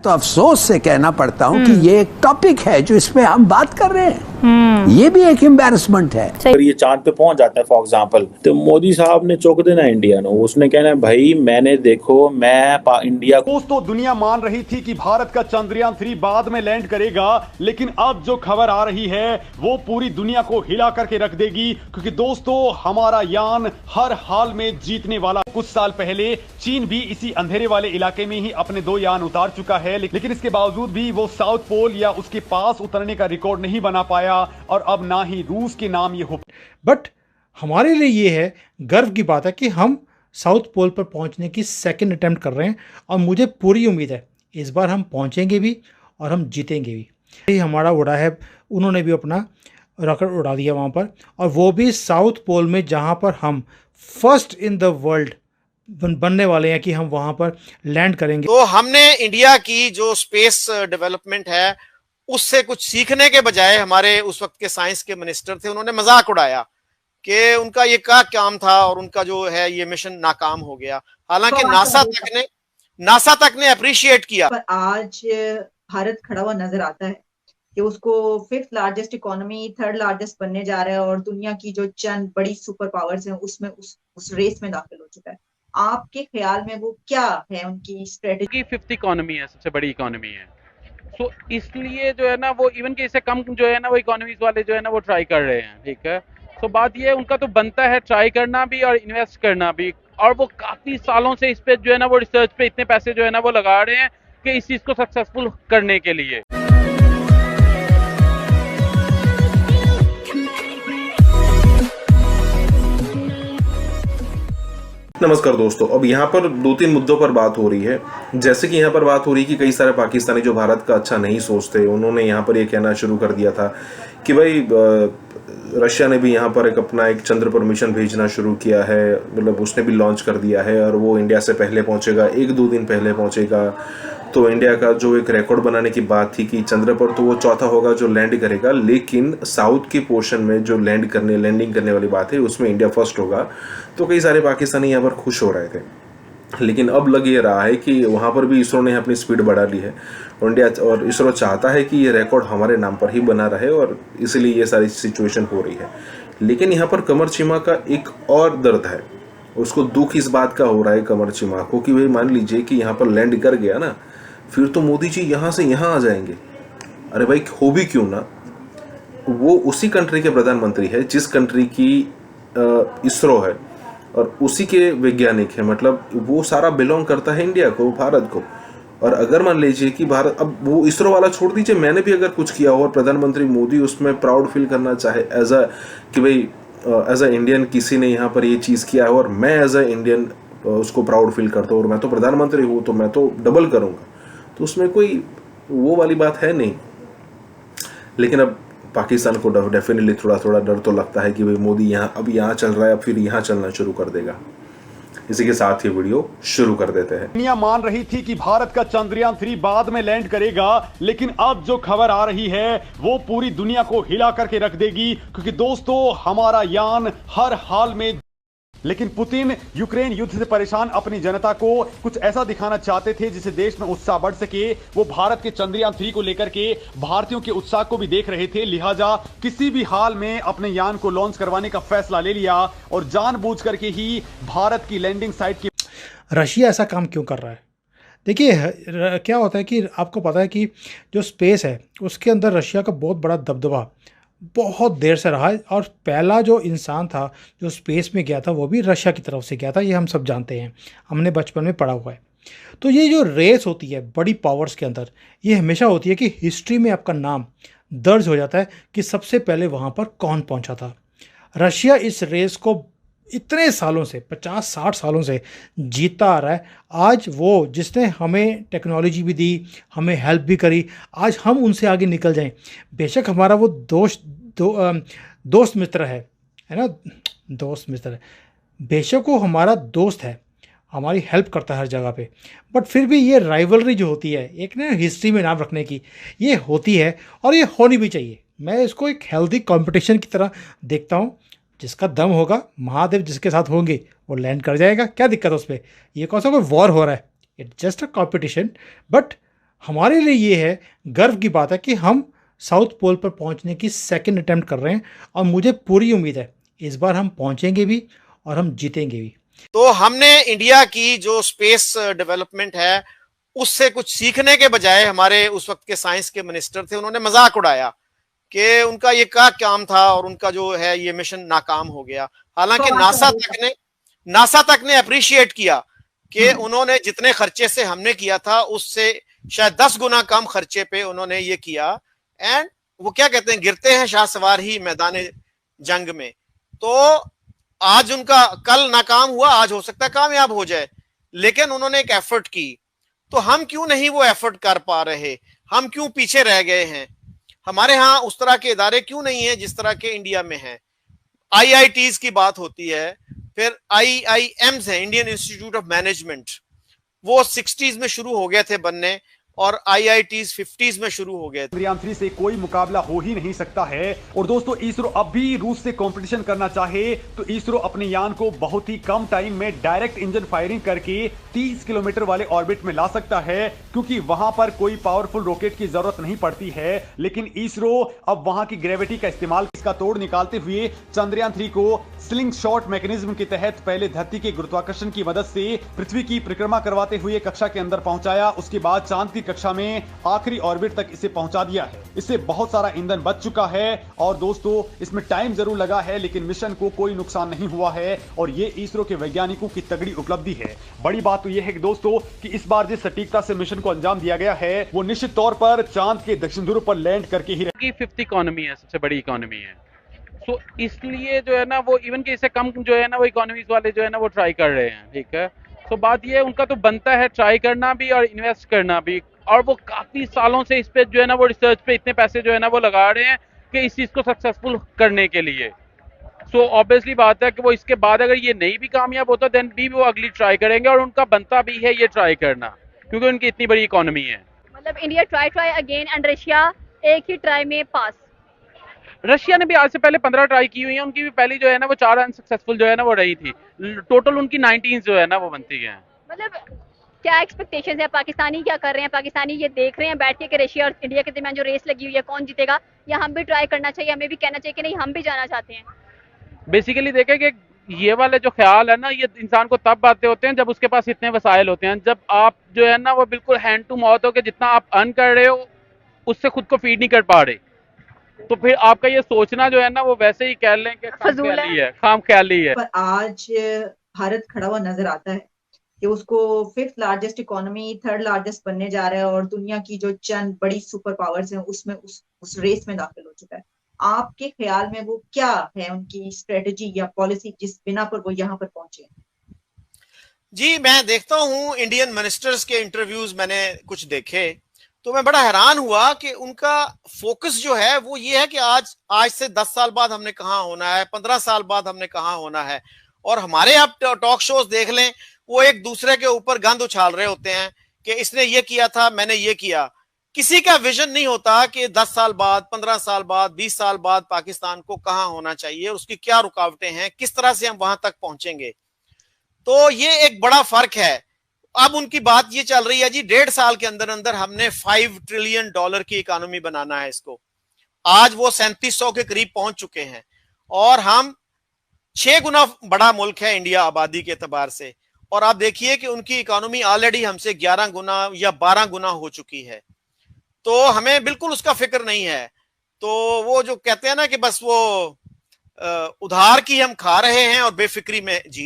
तो अफसोस से कहना पड़ता हूँ कि ये एक टॉपिक है जो इसमें हम बात कर रहे हैं, ये भी एक एम्बैरेसमेंट है। अगर ये चांद पे पहुंच जाता है फॉर एग्जांपल, तो मोदी साहब ने चौंक देना इंडिया ने। उसने कहना है भाई मैंने देखो मैं इंडिया को। दोस्तों दुनिया मान रही थी कि भारत का चंद्रयान 3 बाद में लैंड करेगा, लेकिन अब जो खबर आ रही है वो पूरी दुनिया को हिला करके रख देगी, क्योंकि दोस्तों हमारा यान हर हाल में जीतने वाला। कुछ साल पहले चीन भी इसी अंधेरे वाले इलाके में ही अपने 2 यान उतार चुका है, लेकिन इसके बावजूद भी वो साउथ पोल या उसके पास उतरने का रिकॉर्ड नहीं बना पाया, और अब ना ही रूस के नाम ये हो। बट हमारे लिए ये है गर्व की बात है कि हम साउथ पोल पर पहुंचने की सेकंड अटेम्प्ट कर रहे हैं, और मुझे पूरी उम्मीद है इस बार हम पहुंचेंगे भी और हम जीतेंगे भी। ये हमारा उड़ा है, उन्होंने भी अपना रॉकेट उड़ा दिया वहाँ पर, और वो भी साउथ पोल में, जहाँ पर हम फर्स्ट इन द वर्ल्ड बनने वाले हैं कि हम वहाँ पर लैंड करेंगे। तो हमने इंडिया की जो स्पेस डेवलपमेंट है उससे कुछ सीखने के बजाय हमारे उस वक्त के साइंस के मिनिस्टर थे, उन्होंने मजाक उड़ाया कि उनका ये क्या काम था और उनका जो है ये मिशन नाकाम हो गया। हालांकि नासा तक ने अप्रिशिएट किया। पर आज भारत खड़ा हुआ नजर आता है कि उसको 5th largest economy 3rd largest बनने जा रहा है, और दुनिया की जो चंद बड़ी सुपर पावर्स हैं उसमें उस रेस में दाखिल हो चुका है। आपके ख्याल में वो क्या है उनकी स्ट्रेटेजी? 5th इकोनॉमी है, सबसे बड़ी इकोनॉमी है, तो इसलिए जो है ना वो इवन के इससे कम जो है ना वो इकोनॉमीज वाले जो है ना वो ट्राई कर रहे हैं। ठीक है, तो बात ये है उनका तो बनता है ट्राई करना भी और इन्वेस्ट करना भी, और वो काफी सालों से इस पे जो है ना वो रिसर्च पे इतने पैसे जो है ना वो लगा रहे हैं कि इस चीज को सक्सेसफुल करने के लिए। नमस्कार दोस्तों, अब यहाँ पर 2-3 मुद्दों पर बात हो रही है। जैसे कि यहाँ पर बात हो रही है कि कई सारे पाकिस्तानी जो भारत का अच्छा नहीं सोचते, उन्होंने यहाँ पर ये कहना शुरू कर दिया था कि भाई रशिया ने भी यहाँ पर अपना एक चंद्र पर मिशन भेजना शुरू किया है, मतलब उसने भी लॉन्च कर दिया है और वो इंडिया से पहले पहुँचेगा, 1-2 दिन पहले पहुँचेगा। तो इंडिया का जो एक रिकॉर्ड बनाने की बात थी कि चंद्र पर तो वो चौथा होगा जो लैंड करेगा, लेकिन साउथ के पोर्शन में जो लैंडिंग करने वाली बात है उसमें इंडिया फर्स्ट होगा। तो कई सारे पाकिस्तानी यहाँ पर खुश हो रहे थे, लेकिन अब लग ये रहा है कि वहाँ पर भी इसरो ने अपनी स्पीड बढ़ा ली है और इसरो चाहता है कि ये रिकॉर्ड हमारे नाम पर ही बना रहे, और इसलिए ये सारी सिचुएशन हो रही है। लेकिन यहाँ पर कमर चीमा का एक और दर्द है, उसको दुख इस बात का हो रहा है कमर चीमा को कि भाई मान लीजिए कि यहाँ पर लैंड कर गया ना, फिर तो मोदी जी यहाँ से यहाँ आ जाएंगे। अरे भाई हो भी क्यों ना, वो उसी कंट्री के प्रधानमंत्री है जिस कंट्री की इसरो है, और उसी के वैज्ञानिक है, मतलब वो सारा बिलोंग करता है इंडिया को, भारत को। और अगर मान लीजिए कि भारत, अब वो इसरो वाला छोड़ दीजिए, मैंने भी अगर कुछ किया हो और प्रधानमंत्री मोदी उसमें प्राउड फील करना चाहे एज अ इंडियन किसी ने यहाँ पर ये चीज़ किया हो और मैं एज अ इंडियन उसको प्राउड फील करता हूँ और मैं तो प्रधानमंत्री हूँ तो मैं तो डबल करूँगा, तो उसमें कोई वो वाली बात है नहीं। लेकिन अब पाकिस्तान को डेफिनेटली थोड़ा डर तो लगता है कि भाई मोदी अब यहाँ चल रहा है, अब फिर यहाँ चलना शुरू कर देगा। इसी के साथ ही वीडियो शुरू कर देते हैं। दुनिया मान रही थी कि भारत का चंद्रयान 3 बाद में लैंड करेगा, लेकिन अब जो खबर आ रही है वो पूरी दुनिया को हिला करके रख देगी, क्योंकि दोस्तों हमारा यान हर हाल में। लेकिन पुतिन यूक्रेन युद्ध से परेशान अपनी जनता को कुछ ऐसा दिखाना चाहते थे जिससे देश में उत्साह बढ़ सके। वो भारत के चंद्रयान 3 को लेकर के भारतीयों के उत्साह को भी देख रहे थे, लिहाजा किसी भी हाल में अपने यान को लॉन्च करवाने का फैसला ले लिया और जानबूझ करके ही भारत की लैंडिंग साइट की। रशिया ऐसा काम क्यों कर रहा है? देखिए क्या होता है कि आपको पता है कि जो स्पेस है उसके अंदर रशिया का बहुत बड़ा दबदबा बहुत देर से रहा है, और पहला जो इंसान था जो स्पेस में गया था वो भी रशिया की तरफ से गया था, ये हम सब जानते हैं, हमने बचपन में पढ़ा हुआ है। तो ये जो रेस होती है बड़ी पावर्स के अंदर, ये हमेशा होती है कि हिस्ट्री में आपका नाम दर्ज हो जाता है कि सबसे पहले वहाँ पर कौन पहुँचा था। रशिया इस रेस को इतने सालों से 50-60 सालों से जीता आ रहा है। आज वो जिसने हमें टेक्नोलॉजी भी दी, हमें हेल्प भी करी, आज हम उनसे आगे निकल जाएं। बेशक हमारा वो दोस्त मित्र है ना, दोस्त मित्र है, बेशक वो हमारा दोस्त है, हमारी हेल्प करता है हर जगह पे, बट फिर भी ये राइवलरी जो होती है एक ना हिस्ट्री में नाम रखने की, ये होती है और ये होनी भी चाहिए। मैं इसको एक हेल्दी कंपटीशन की तरह देखता हूँ। जिसका दम होगा, महादेव जिसके साथ होंगे वो लैंड कर जाएगा, क्या दिक्कत है उस पर? ये कौन सा कोई वॉर हो रहा है? It's just a competition, but हमारे लिए ये है, गर्व की बात है कि हम साउथ पोल पर पहुंचने की सेकंड अटेम्प्ट कर रहे हैं और मुझे पूरी उम्मीद है इस बार हम पहुंचेंगे भी और हम जीतेंगे भी। तो हमने इंडिया की जो स्पेस डेवलपमेंट है उससे कुछ सीखने के बजाय हमारे उस वक्त के साइंस के मिनिस्टर थे, उन्होंने मजाक उड़ाया कि उनका ये क्या काम था और उनका जो है ये मिशन नाकाम हो गया। हालांकि नासा तक ने अप्रिशिएट किया कि उन्होंने जितने खर्चे से हमने किया था उससे शायद 10 गुना कम खर्चे पे उन्होंने ये किया। एंड वो क्या कहते हैं, गिरते हैं शाह सवार ही मैदान जंग में। तो आज उनका कल नाकाम हुआ, आज हो सकता है कामयाब हो जाए, लेकिन उन्होंने एक एफर्ट की। तो हम क्यों नहीं वो एफर्ट कर पा रहे, हम क्यों पीछे रह गए हैं? हमारे यहाँ उस तरह के इदारे क्यों नहीं है जिस तरह के इंडिया में हैं? आईआईटीज की बात होती है, फिर आईआईएम्स है, इंडियन इंस्टीट्यूट ऑफ मैनेजमेंट, वो 60s में शुरू हो गए थे बनने और आईआईटीज 50s में शुरू हो गए थे। चंद्रयान-3 से कोई मुकाबला हो ही नहीं सकता है। और दोस्तों, इसरो अब भी रूस से कंपटीशन करना चाहे तो इसरो अपने यान को बहुत ही कम टाइम में डायरेक्ट इंजन फायरिंग करके 30 किलोमीटर वाले ऑर्बिट में ला सकता है, क्योंकि वहां पर कोई पावरफुल रॉकेट की जरूरत नहीं पड़ती है। लेकिन इसरो अब वहां की ग्रेविटी का इस्तेमाल, इसका तोड़ निकालते हुए चंद्रयान-3 को स्लिंग शॉट मैकेनिज्म के तहत पहले धरती के गुरुत्वाकर्षण की मदद से पृथ्वी की परिक्रमा करवाते हुए कक्षा के अंदर पहुंचाया। उसके बाद चांद की कक्षा में आखिरी ऑर्बिट तक इसे पहुंचा दिया है। इससे बहुत सारा ईंधन बच चुका है और दोस्तों, इसमें टाइम जरूर लगा है लेकिन मिशन को कोई नुकसान नहीं हुआ है और ये इसरो के वैज्ञानिकों की तगड़ी उपलब्धि है। बड़ी बात तो यह है कि दोस्तों कि इस बार जिस सटीकता से मिशन को अंजाम दिया गया है वो निश्चित तौर पर चांद के दक्षिण ध्रुव पर लैंड करके ही की फिफ्थ इकोनॉमी है, सबसे बड़ी इकोनॉमी है। सो इसलिए जो है ना वो इवन कि इससे कम जो है ना वो इकोनॉमीज वाले जो है ना वो ट्राई कर रहे हैं, ठीक है। सो बात ये है, उनका तो बनता है ट्राई करना भी और इन्वेस्ट करना भी, और वो काफी सालों से इस पे जो है ना वो रिसर्च पे इतने पैसे जो है ना वो लगा रहे हैं कि इस चीज को सक्सेसफुल करने के लिए। सो ऑब्वियसली बात है कि वो इसके बाद अगर ये नहीं भी कामयाब होता देन भी वो अगली ट्राई करेंगे, और उनका बनता भी है ये ट्राई करना, क्योंकि उनकी इतनी बड़ी इकोनॉमी है। मतलब India try again and Russia एक ही ट्राई में पास। रशिया ने भी आज से पहले 15 ट्राई की हुई है, उनकी भी पहली जो है ना वो 4 अनसक्सेसफुल जो है ना वो रही थी। टोटल उनकी 19 जो है ना वो बनती है। मतलब क्या एक्सपेक्टेशंस है? पाकिस्तानी क्या कर रहे हैं? पाकिस्तानी ये देख रहे हैं बैठ के कि रशिया और इंडिया के दरमियान जो रेस लगी हुई है कौन जीतेगा, या हम भी ट्राई करना चाहिए, हमें भी कहना चाहिए कि नहीं हम भी जाना चाहते हैं? बेसिकली देखें कि ये वाले जो ख्याल है ना ये इंसान को तब आते होते हैं जब उसके पास इतने वसाइल होते हैं। जब आप जो है ना वो बिल्कुल हैंड टू माउथ हो के जितना आप अर्न कर रहे हो उससे खुद को फीड नहीं कर पा रहे, तो फिर आपका ये सोचना जो है ना वो वैसे ही कह लें कि खाम ख्याली है। पर आज भारत खड़ा हुआ नजर आता है कि उसको 5th largest economy 3rd largest बनने जा रहा है और दुनिया की जो चंद बड़ी सुपर पावर्स हैं उसमें उस रेस में दाखिल हो चुका है। आपके ख्याल में वो क्या है उनकी स्ट्रेटजी या पॉलिसी जिस बिना पर वो यहाँ पर पहुंचे? जी, मैं देखता हूं इंडियन मिनिस्टर्स के इंटरव्यूज मैंने कुछ देखे तो मैं बड़ा हैरान हुआ कि उनका फोकस जो है वो ये है कि आज से 10 साल बाद हमने कहाँ होना है, 15 साल बाद हमने कहाँ होना है। और हमारे आप टॉक शोज देख लें, वो एक दूसरे के ऊपर गंद उछाल रहे होते हैं कि इसने ये किया था, मैंने ये किया। किसी का विजन नहीं होता कि 10 साल बाद, 15 साल बाद, 20 साल बाद पाकिस्तान को कहाँ होना चाहिए, उसकी क्या रुकावटें हैं, किस तरह से हम वहां तक पहुंचेंगे। तो ये एक बड़ा फर्क है। अब उनकी बात ये चल रही है जी 1.5 साल के अंदर अंदर हमने $5 ट्रिलियन की इकोनॉमी बनाना है इसको। आज वो 3700 के करीब पहुंच चुके हैं और हम 6 गुना बड़ा मुल्क है इंडिया आबादी के एतबार से। और आप देखिए कि उनकी इकोनॉमी ऑलरेडी हमसे 11 गुना या 12 गुना हो चुकी है। तो हमें बिल्कुल उसका फिक्र नहीं है। तो वो जो कहते हैं ना कि बस वो उधार की हम खा रहे हैं और बेफिक्री में जी